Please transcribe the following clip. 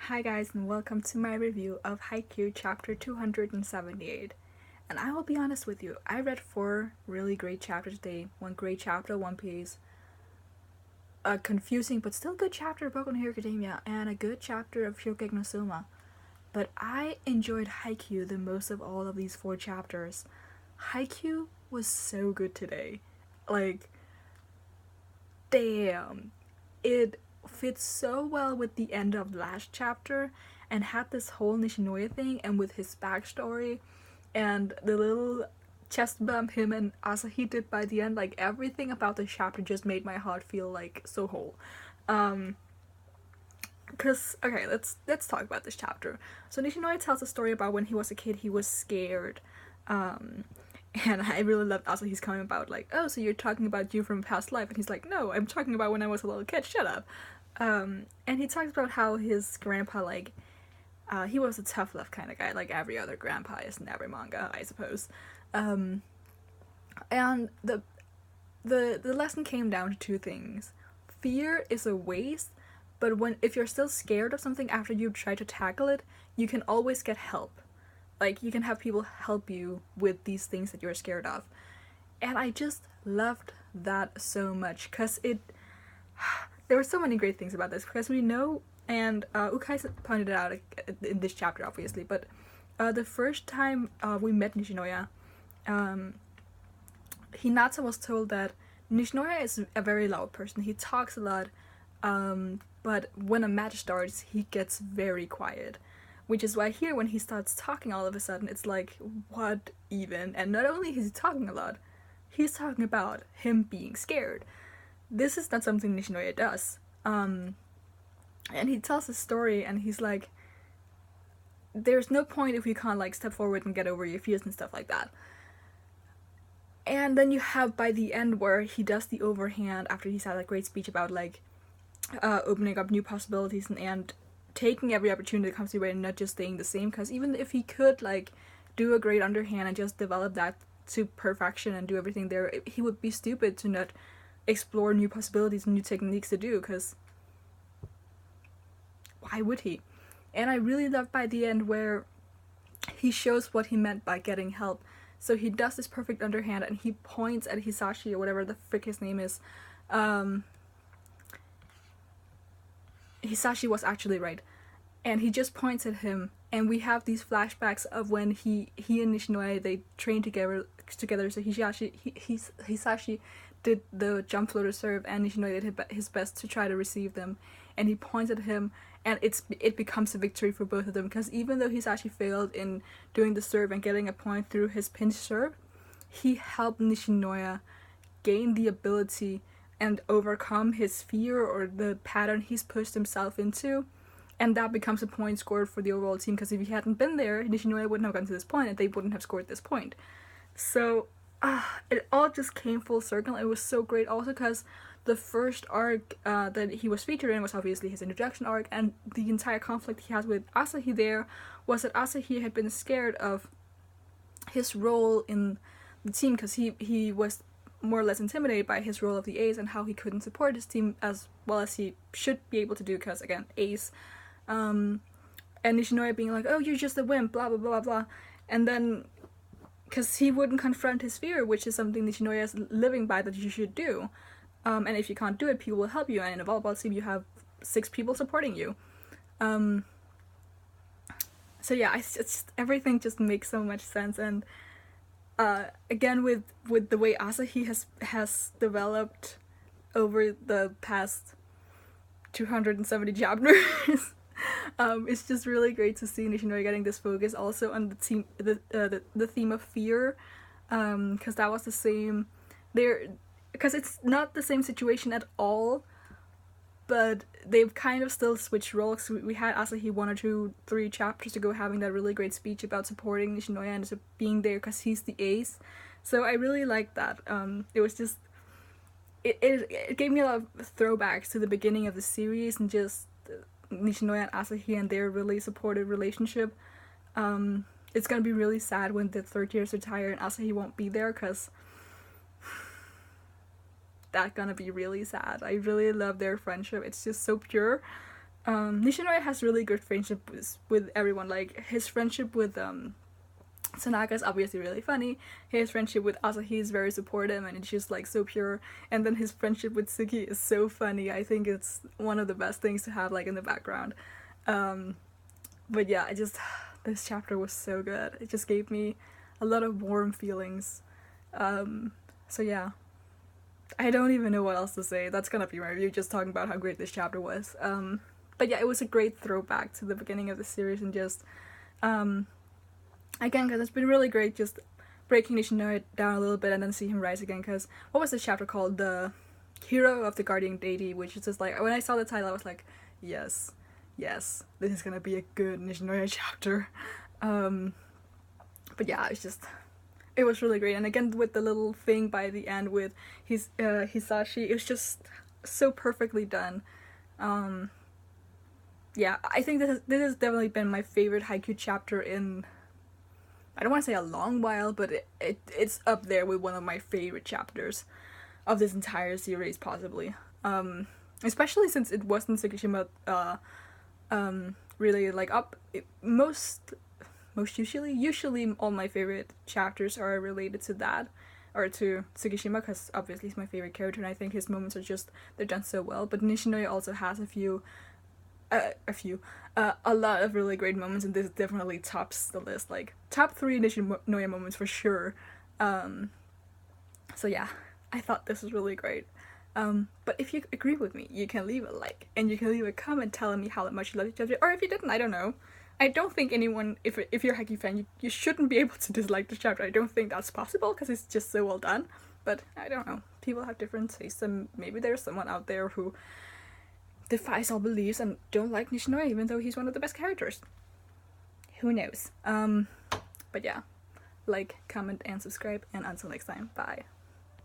Hi guys, and welcome to my review of Haikyuu chapter 278. And I will be honest with you, I read 4 really great chapters today. One great chapter of One Piece, a confusing but still good chapter of Boku no Hero Academia, and a good chapter of Shokugeki no Soma. But I enjoyed Haikyuu the most of all of these 4 chapters. Haikyuu was so good today. Like, damn. It fits so well with the end of last chapter and had this whole Nishinoya thing, and with his backstory and the little chest bump him and Asahi did by the end. Like, everything about this chapter just made my heart feel like so whole. Cause okay, let's talk about this chapter. So Nishinoya tells a story about when he was a kid, he was scared. And I really loved Asahi's comment about, like, oh, so you're talking about you from past life, and he's like, no, I'm talking about when I was a little kid, shut up. And he talks about how his grandpa, like, he was a tough love kind of guy, like every other grandpa is in every manga, I suppose. And the lesson came down to 2 things. Fear is a waste, but if you're still scared of something after you try to tackle it, you can always get help. Like, you can have people help you with these things that you're scared of. And I just loved that so much, because there were so many great things about this, because we know, and Ukai pointed it out in this chapter, obviously, but the first time we met Nishinoya, Hinata was told that Nishinoya is a very loud person. He talks a lot, but when a match starts, he gets very quiet. Which is why here, when he starts talking all of a sudden, it's like, what even? And not only is he talking a lot, he's talking about him being scared. This is not something Nishinoya does. And he tells a story, and he's like, there's no point if you can't, like, step forward and get over your fears and stuff like that. And then you have, by the end, where he does the overhand after he's had a great speech about, like, opening up new possibilities and taking every opportunity that comes your way and not just staying the same, because even if he could, like, do a great underhand and just develop that to perfection and do everything there, he would be stupid to not explore new possibilities and new techniques to do, because why would he? And I really love by the end where he shows what he meant by getting help. So he does this perfect underhand and he points at Hisashi, or whatever the frick his name is. Hisashi was actually right. And he just points at him, and we have these flashbacks of when he and Nishinoya, they trained together. So Hisashi did the jump floater serve, and Nishinoya did his best to try to receive them. And he points at him, and it becomes a victory for both of them, because even though Hisashi failed in doing the serve and getting a point through his pinch serve, he helped Nishinoya gain the ability and overcome his fear or the pattern he's pushed himself into. And that becomes a point scored for the overall team, because if he hadn't been there, Nishinoya wouldn't have gotten to this point, and they wouldn't have scored this point. So, it all just came full circle. It was so great, also because the first arc that he was featured in was obviously his introduction arc, and the entire conflict he has with Asahi there was that Asahi had been scared of his role in the team, because he was more or less intimidated by his role of the ace and how he couldn't support his team as well as he should be able to do, because, again, ace. And Nishinoya being like, oh, you're just a wimp, blah, blah, blah, blah. And then, because he wouldn't confront his fear, which is something Nishinoya is living by that you should do. And if you can't do it, people will help you. And in a volleyball team, you have 6 people supporting you. So yeah, it's everything just makes so much sense. And again, with the way Asahi has developed over the past 270 chapters, it's just really great to see Nishinoya getting this focus also on the theme of fear, because that was the same there, because it's not the same situation at all, but they've kind of still switched roles. We had Asahi 1 or 2, 3 chapters ago having that really great speech about supporting Nishinoya and being there because he's the ace. So I really liked that. It was just it gave me a lot of throwbacks to the beginning of the series, and just Nishinoya and Asahi and their really supportive relationship. It's gonna be really sad when the 3rd years retire and Asahi won't be there, because that's gonna be really sad. I really love their friendship. It's just so pure. Nishinoya has really good friendship with everyone. Like his friendship with Tanaka is obviously really funny. His friendship with Asahi is very supportive and it's just like so pure. And then his friendship with Suki is so funny. I think it's one of the best things to have like in the background. But yeah, this chapter was so good. It just gave me a lot of warm feelings. So yeah, I don't even know what else to say. That's gonna be my review, just talking about how great this chapter was. But yeah, it was a great throwback to the beginning of the series and just again, because it's been really great just breaking Nishinoya down a little bit and then see him rise again. Because what was this chapter called? The Hero of the Guardian Deity, which is just like, when I saw the title I was like, yes, this is gonna be a good Nishinoya chapter. But yeah, it was really great. And again, with the little thing by the end with Hisashi, it was just so perfectly done. Yeah, I think this has definitely been my favorite Haikyuu chapter in, I don't want to say a long while, but it's up there with one of my favorite chapters of this entire series, possibly. Especially since it wasn't Tsukishima really like usually all my favorite chapters are related to that, or to Tsukishima, because obviously he's my favorite character and I think his moments they're done so well. But Nishinoya also has a lot of really great moments, and this definitely tops the list, like top 3 Nishinoya moments for sure. So yeah, I thought this was really great. But if you agree with me, you can leave a like and you can leave a comment telling me how much you love each other, or if you didn't, I don't know. I don't think anyone, if you're a Haikyuu fan, you shouldn't be able to dislike the chapter. I don't think that's possible because it's just so well done. But I don't know. People have different tastes, and maybe there's someone out there who defies all beliefs and don't like Nishinoya even though he's one of the best characters. Who knows? But yeah, like, comment, and subscribe, and until next time, bye.